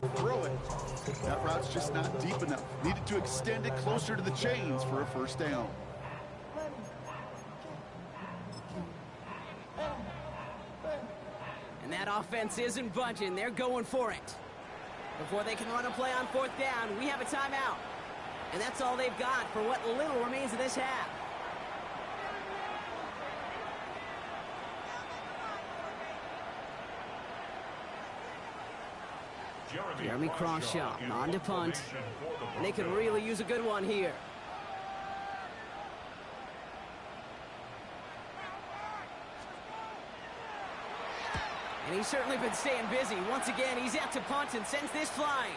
throw it. That route's just not deep enough. Needed to extend it closer to the chains for a first down. And that offense isn't budging. They're going for it. Before they can run a play on fourth down, we have a timeout. And that's all they've got for what little remains of this half. Jeremy Crawshaw on to punt. And they could really use a good one here. And he's certainly been staying busy. Once again, he's out to punt and sends this flying.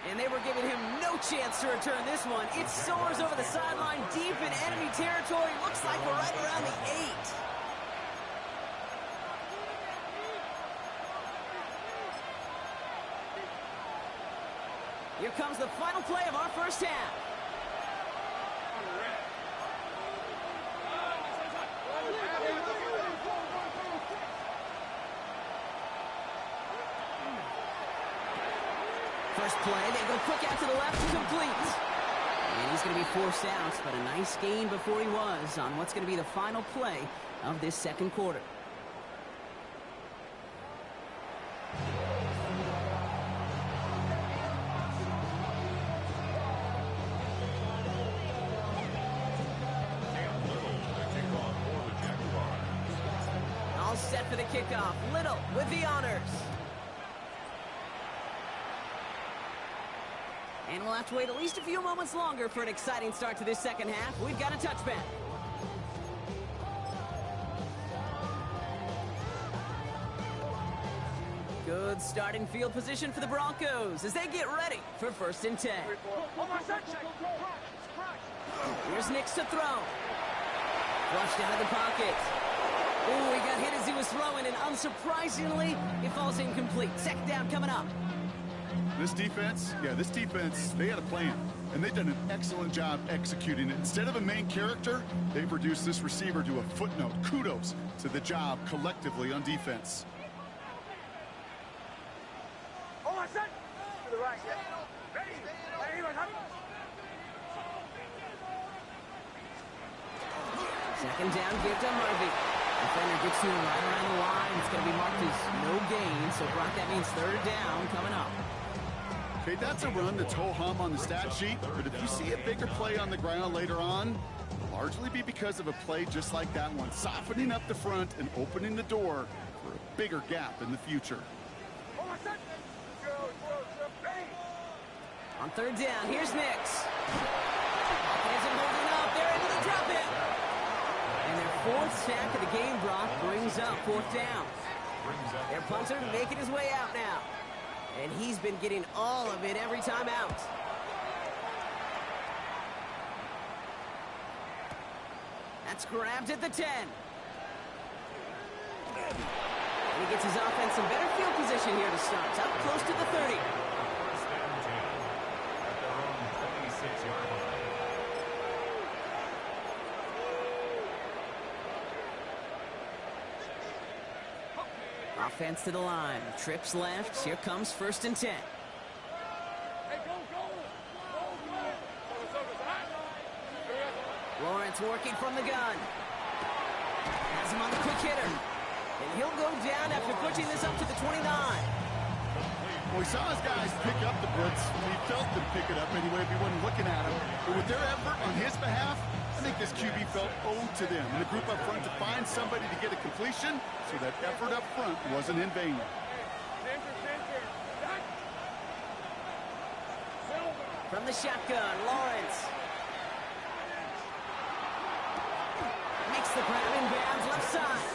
And they were giving him no chance to return this one. It soars over the sideline deep in enemy territory. Looks like we're right around the 8. Here comes the final play of our first half. First play, they go quick out to the left, complete. And he's going to be forced out, but a nice gain before he was on what's going to be the final play of this second quarter. All set for the kickoff. Little with the honors. And we'll have to wait at least a few moments longer for an exciting start to this second half. We've got a touchback. Good starting field position for the Broncos as they get ready for 1st and 10. Here's Nix to throw. Flushed out of the pocket. Ooh, he got hit as he was throwing, and unsurprisingly, it falls incomplete. Second down coming up. This defense, they had a plan, and they've done an excellent job executing it. Instead of a main character, they've reduced this receiver to a footnote. Kudos to the job collectively on defense. To the right, yeah. Ready. Second down, give to Harvey. Defender gets to him right around the line. It's going to be marked as no gain, so Brock, that means 3rd down coming up. Okay, that's a run that's ho-hum on the stat sheet, but if you see a bigger play on the ground later on, it'll largely be because of a play just like that one, softening up the front and opening the door for a bigger gap in the future. On 3rd down, here's Nix. He isn't holding up. They're into the drop in. And their 4th sack of the game, Brock, brings up 4th down. Their punter making his way out now. And he's been getting all of it every time out. That's grabbed at the 10. And he gets his offense in better field position here to start. Up close to the 30. Offense to the line. Trips left. Here comes 1st and 10. Lawrence working from the gun. Has him on the quick hitter. And he'll go down after pushing this up to the 29. Well, he saw his guys pick up the blitz. He felt them pick it up anyway if he wasn't looking at him. But with their effort on his behalf, I think this QB felt owed to them and the group up front to find somebody to get a completion, so that effort up front wasn't in vain. From the shotgun, Lawrence. Makes the grab in bounds left side.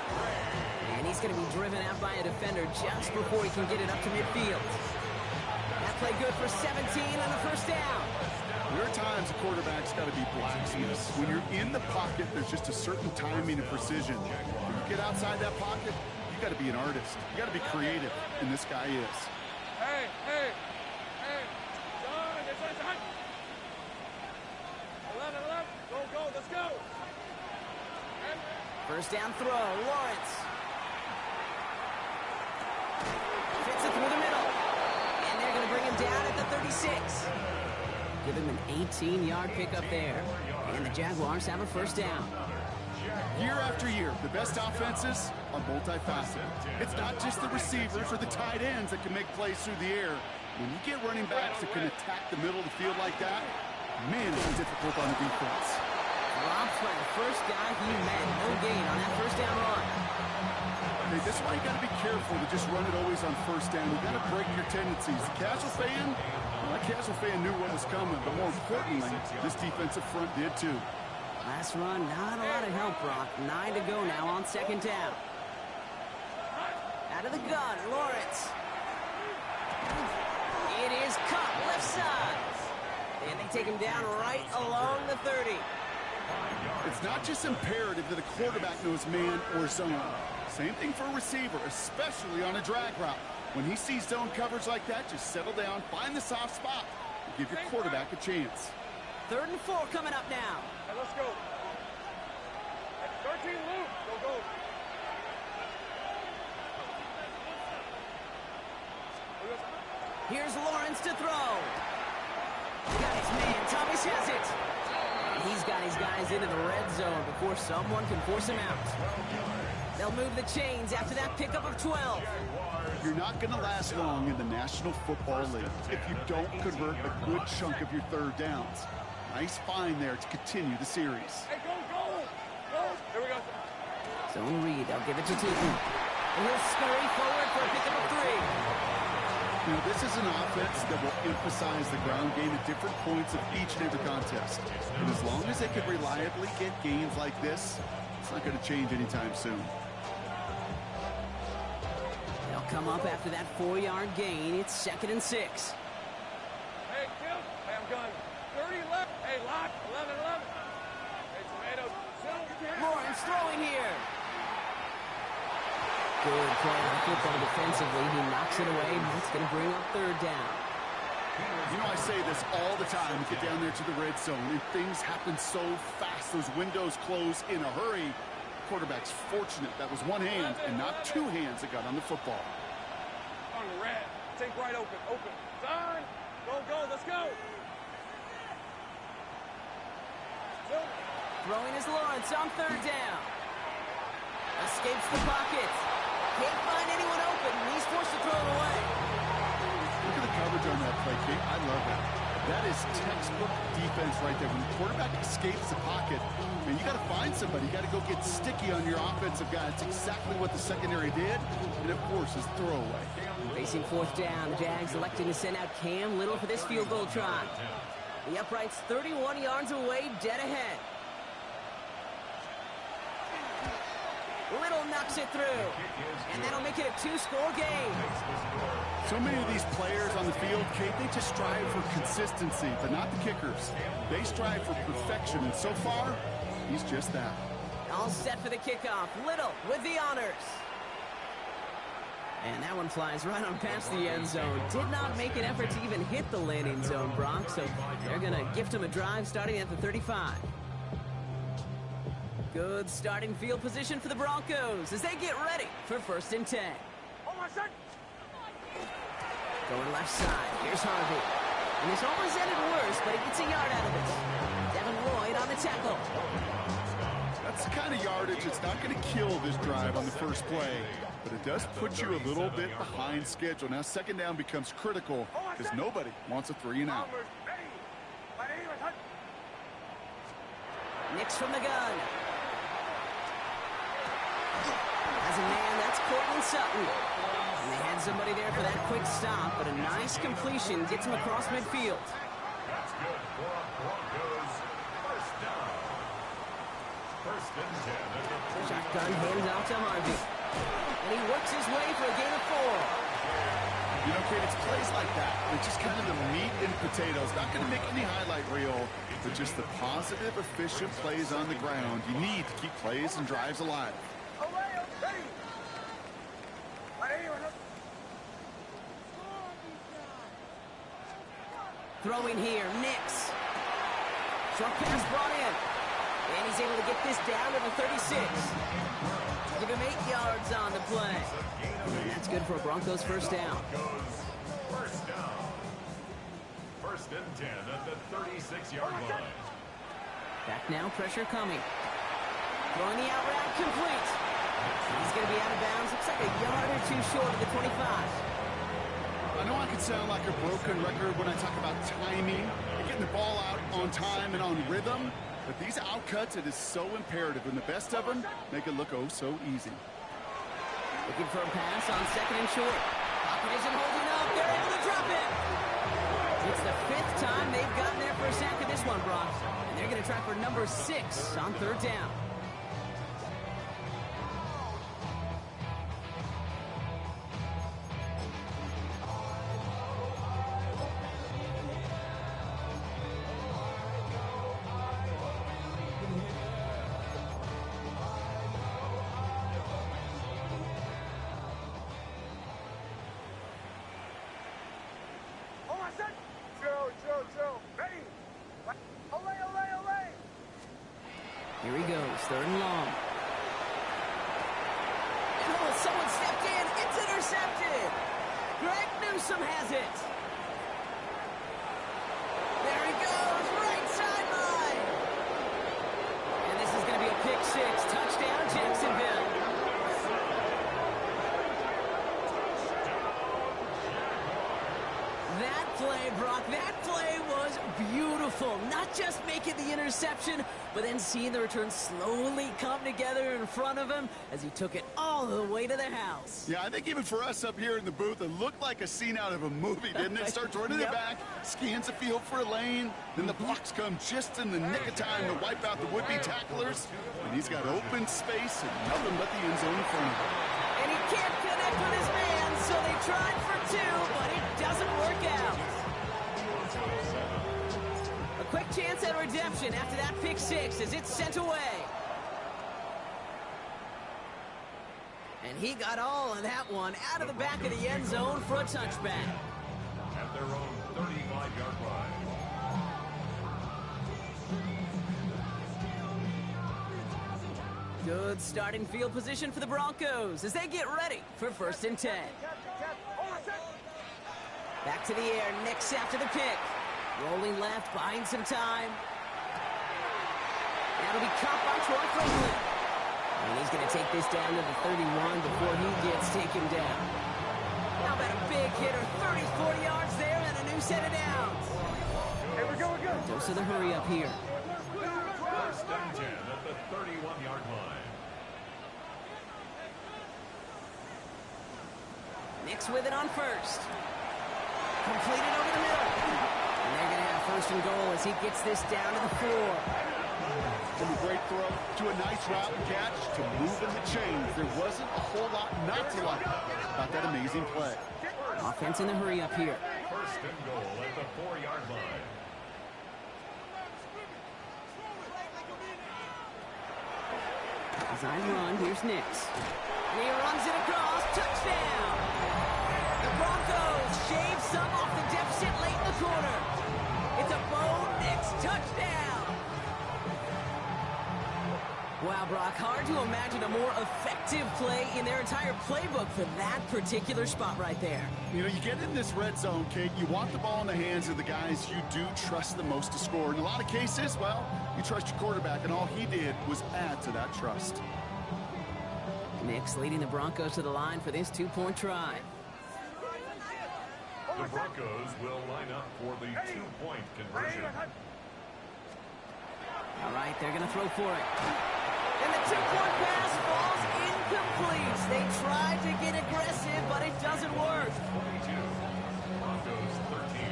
And he's going to be driven out by a defender just before he can get it up to midfield. That play good for 17 on the 1st down. There are times a quarterback's got to be blacksmith. When you're in the pocket, there's just a certain timing and precision. When you get outside that pocket, you got to be an artist. You got to be creative, and this guy is. Hey, John, it's on. 11, go, let's go. 1st down throw, Lawrence. Fits it through the middle. And they're going to bring him down at the 36. Give him an 18-yard pickup there. And the Jaguars have a first down. Year after year, the best offenses are multifaceted. It's not just the receivers or the tight ends that can make plays through the air. When you get running backs that can attack the middle of the field like that, man, it's difficult on the defense. Drops by the first guy he met. No gain on that first down run. Okay, this is why you got to be careful to just run it always on first down. You got to break your tendencies. The casual fan, well, that casual fan knew what was coming, but more importantly, this defensive front did too. Last run, not a lot of help, Brock. 9 to go now on second down. Out of the gun, Lawrence. It is caught left side. And they take him down right along the 30. It's not just imperative that a quarterback knows man or zone. Same thing for a receiver, especially on a drag route. When he sees zone coverage like that, just settle down, find the soft spot, and give your quarterback a chance. 3rd and 4 coming up now. Hey, let's go. At 13 loop. Go, go. Here's Lawrence to throw. Got his man. Thomas has it. He's got his guys into the red zone before someone can force him out. They'll move the chains after that pickup of 12. You're not going to last long in the National Football League if you don't convert a good chunk of your third downs. Nice find there to continue the series. Hey, go, go. Go. Here we go. Zone read. They'll give it to Tootin. And he'll scurry forward for a pickup of 3. Now, this is an offense that will emphasize the ground game at different points of each and every contest. And as long as they can reliably get gains like this, it's not going to change anytime soon. They'll come up after that 4-yard gain. It's 2nd and 6. Hey, Kim. Hey, I'm gun. 30 left. Hey, lock. 11, 11. Hey, Tomato. Lawrence throwing here. Good play on football defensively. He knocks it away. It's going to bring up 3rd down. You know, I say this all the time. You get down there to the red zone, and things happen so fast. Those windows close in a hurry. Quarterback's fortunate that was one hand and not two hands that got on the football. On the red. Take right open. Open. Son. Go, go. Let's go. Throwing is Lawrence on 3rd down. Escapes the pocket. Can't find anyone open. He's forced to throw it away. Look at the coverage on that play, Kate. I love that. That is textbook defense right there. When the quarterback escapes the pocket, man, you got to find somebody. You got to go get sticky on your offensive guy. It's exactly what the secondary did, and of course, is throwaway. Facing 4th down, the Jags electing to send out Cam Little for this field goal try. The upright's 31 yards away, dead ahead. Little knocks it through, and that'll make it a 2-score game. So many of these players on the field, Kate, they just strive for consistency, but not the kickers. They strive for perfection, and so far, he's just that. All set for the kickoff. Little with the honors. And that one flies right on past the end zone. Did not make an effort to even hit the landing zone, Brock, so they're going to gift him a drive starting at the 35. Good starting field position for the Broncos as they get ready for 1st and 10. Oh, my son. Going left side. Here's Harvey. And this almost ended worse, but he gets a yard out of it. Devin Lloyd on the tackle. That's the kind of yardage that's not going to kill this drive on the first play, but it does put you a little bit behind schedule. Now 2nd down becomes critical because nobody wants a 3-and-out. Nix from the gun. As a man, that's Cortland Sutton. And they had somebody there for that quick stop, but a nice completion gets him across midfield. That's good for Broncos. First down. 1st and 10. Shotgun hands out to Harvey. And he works his way for a gain of 4. You know, Kate, it's plays like that. It's just kind of the meat and potatoes. Not going to make any highlight reel, but just the positive, efficient plays on the ground. You need to keep plays and drives alive. Throwing here, Nix. Short pass brought in. And he's able to get this down to the 36. Give him 8 yards on the play. And that's good for a Broncos 1st down. First and 10 at the 36-yard line. Back now, pressure coming. Throwing the out route, complete. He's going to be out of bounds. Looks like a yard or two short of the 25. I know I can sound like a broken record when I talk about timing and getting the ball out on time and on rhythm, but these outcuts, it is so imperative, and the best of them make it look oh so easy. Looking for a pass on second and short. Pocket isn't holding up. They're able to drop it. It's the 5th time they've gotten there for a sack of this one, Brock. And they're going to try for number 6 on 3rd down. Here he goes, 3rd and long. Oh, someone stepped in. It's intercepted. Greg Newsome has it. There he goes, right sideline. And this is going to be a pick 6. Touchdown, Jacksonville. That play, Brock, that play was beautiful. Not just making the interception, but then seeing the return slowly come together in front of him as he took it all the way to the house. Yeah, I think even for us up here in the booth, it looked like a scene out of a movie, didn't it? Starts running it back, scans the field for a lane, then the blocks come just in the nick of time to wipe out the would-be tacklers, and he's got open space and nothing but the end zone in front of him. And he can't connect with his man, so they tried for 2, but it doesn't work out. A quick chance at redemption after that pick 6 as it's sent away. And he got all of that one out of the back of the end zone for a touchback. At their own 35-yard line. Good starting field position for the Broncos as they get ready for 1st and 10. Back to the air, Nix after the pick. Rolling left, buying some time. That'll be caught by Troy Franklin. And he's going to take this down to the 31 before he gets taken down. How about a big hitter, 34 yards there and a new set of downs. Hey, we're going good. Dose of the hurry up here. First and 10 at the 31-yard line. Nix with it on 1st. Completed over the middle. And they're going to have 1st and goal as he gets this down to the 4. From a great throw to a nice route and catch to moving the chains. There wasn't a whole lot not to like about that amazing play. Offense in the hurry up here. First and goal at the 4-yard line. Design run, here's Nix. And he runs it across, touchdown! The Broncos shave some off the deficit late in the quarter. It's a Bo Nix touchdown! Wow, Brock, hard to imagine a more effective play in their entire playbook for that particular spot right there. You know, you get in this red zone, Kate, you want the ball in the hands of the guys you do trust the most to score. In a lot of cases, well, you trust your quarterback, and all he did was add to that trust. Nix leading the Broncos to the line for this 2-point try. The Broncos will line up for the 2-point conversion. All right, they're going to throw for it. And the 2-point pass falls incomplete. They tried to get aggressive, but it doesn't work. 42. Broncos 13.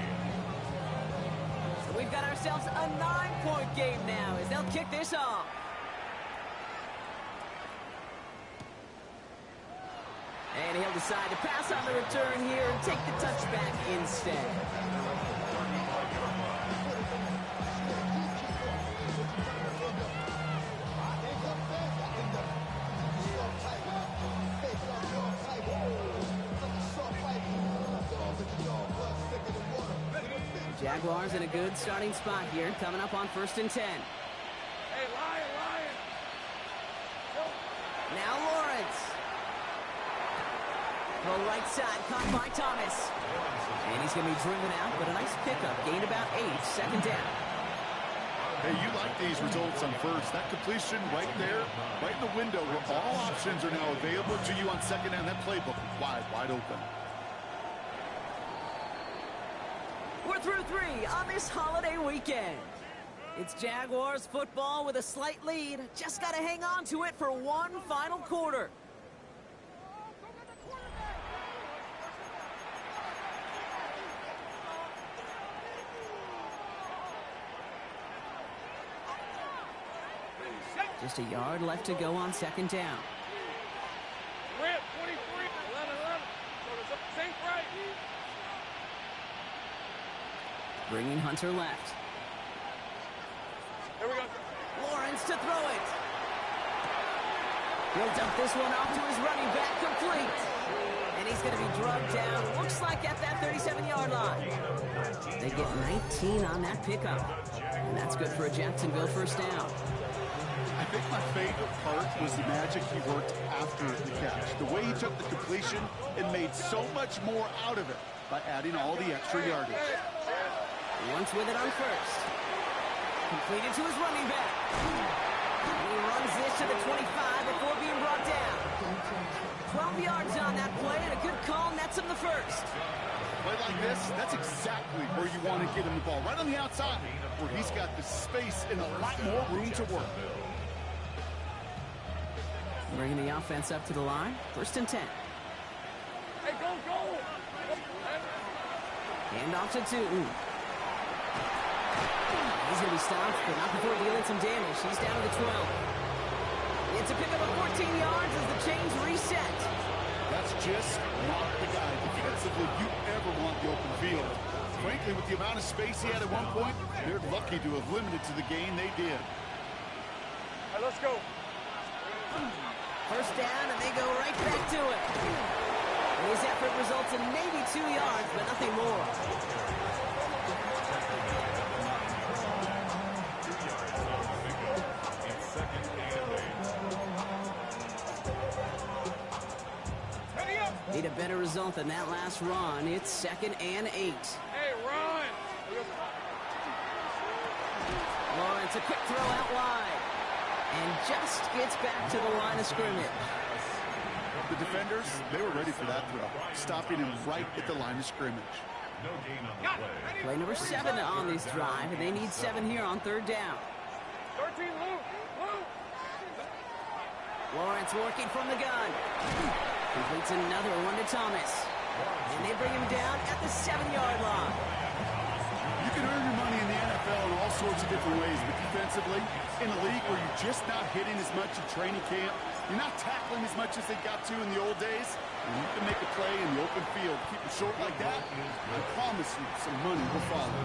So we've got ourselves a 9-point game now as they'll kick this off. And he'll decide to pass on the return here and take the touchback instead. Jaguars in a good starting spot here, coming up on 1st and 10. Hey, Lion! Now Lawrence. Throw right side, caught by Thomas. And he's going to be driven out, but a nice pickup. Gained about 8, second down. Hey, you like these results on first. That completion right there, right in the window where all options are now available to you on second down. That playbook wide open. We're through 3 on this holiday weekend. It's Jaguars football with a slight lead. Just got to hang on to it for one final quarter. Just a yard left to go on second down. Rip, 23, 11. Sink right. Bringing Hunter left. Here we go. Lawrence to throw it. He'll dump this one off to his running back, complete. And he's going to be drugged down, looks like at that 37-yard line. They get 19 on that pickup. And that's good for a Jacksonville first down. I think my favorite part was the magic he worked after the catch. The way he took the completion and made so much more out of it by adding all the extra yardage. Once with it on first. Completed to his running back. And he runs this to the 25 before being brought down. 12 yards on that play, and a good call nets him the first. Play like this, that's exactly where you want to get him the ball. Right on the outside, where he's got the space and a lot more room to work. Bringing the offense up to the line. First and 10. Hey, go! Hand off to Tootin. He's going to be stopped, but not before dealing some damage. He's down to the 12. It's a pickup of 14 yards as the chains reset. That's just not the guy defensively you ever want the open field. Frankly, with the amount of space he had at one point, they're lucky to have limited to the gain they did. All right, let's go. First down, and they go right back to it. His effort results in maybe 2 yards, but nothing more. Need a better result than that last run. It's second and 8. Hey, run! Lawrence, a quick throw out wide. And just gets back to the line of scrimmage. The defenders, they were ready for that throw, stopping him right at the line of scrimmage. Play number 7 on this drive, and they need 7 here on third down. 13, Luke! Lawrence working from the gun. Completes another one to Thomas. And they bring him down at the 7-yard line. You can earn your money in the NFL in all sorts of different ways, but defensively, in a league where you're just not hitting as much in training camp, you're not tackling as much as they got to in the old days, and you can make a play in the open field. Keep it short like that, I promise you some money will follow.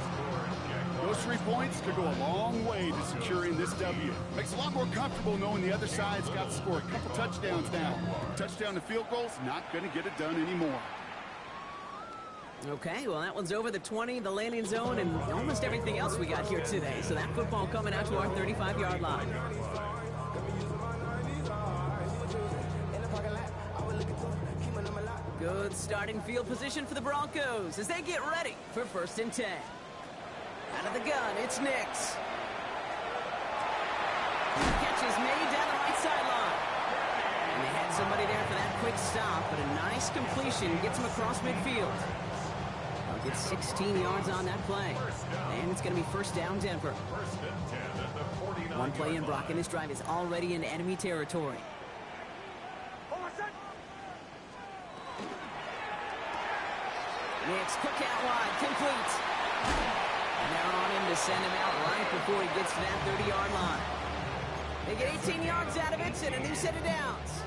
Those 3 points could go a long way to securing this W. Makes it a lot more comfortable knowing the other side's got to score a couple touchdowns now. Touchdown to field goals, not going to get it done anymore. Okay, well, that one's over the 20, the landing zone, and almost everything else we got here today. So that football coming out to our 35-yard line. Good starting field position for the Broncos as they get ready for first and 10. Out of the gun, it's Nix. Catch is made down the right sideline. And they had somebody there for that quick stop, but a nice completion gets him across midfield. They'll get 16 yards on that play. And it's going to be first down Denver. One play in, Brock, and this drive is already in enemy territory. Nix, quick out wide, complete. And they're on him to send him out right before he gets to that 30-yard line. They get 18 yards out of it and a new set of downs.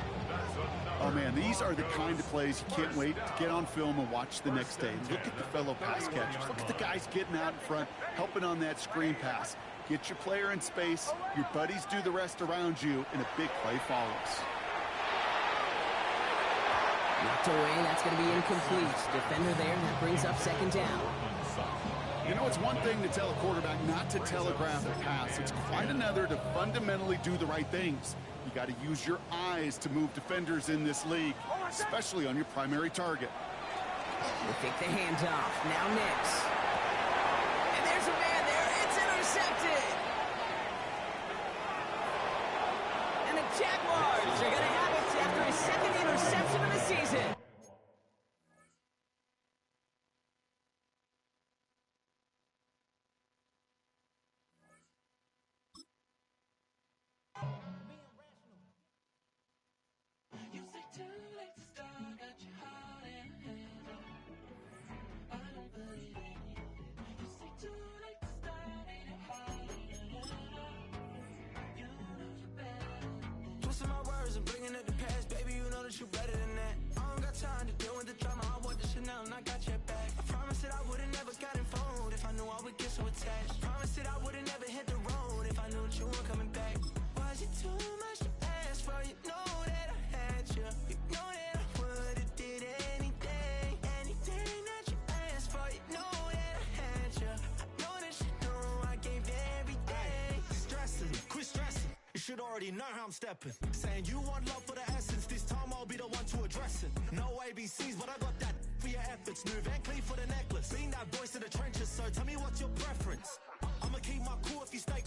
Oh, man, these are the kind of plays you can't wait to get on film and watch the next day. Look at the fellow pass catchers. Look at the guys getting out in front, helping on that screen pass. Get your player in space, your buddies do the rest around you, and a big play follows. Knocked away, that's going to be incomplete. Defender there, that brings up second down. You know, it's one thing to tell a quarterback not to telegraph a pass. It's quite another to fundamentally do the right things. You got to use your eyes to move defenders in this league, especially on your primary target. We'll take the handoff. Now Nix. And there's a man there. It's intercepted. And the Jaguars are going to have it after his second interception of the season. Twisting my words and bringing up the past, baby, you know that you better than that. I don't got time to deal with the drama, I want the Chanel and I got your back. I promised that I would've never gotten phoned if I knew I would get so attached. Promised that I would've never hit the road if I knew that you weren't coming back. Was it too much to ask for? You know that I had you. You know that I would've did anything, anything that you asked for. You know that I had you. I know that you know I gave everything. Stressing, quit stressing. You should already know how I'm stepping. Saying you want love for the essence. This time I'll be the one to address it. No ABCs, but I got that for your efforts. New Van Cleef for the necklace. Being that voice in the trenches, so tell me what's your preference. I'ma keep my cool if you stay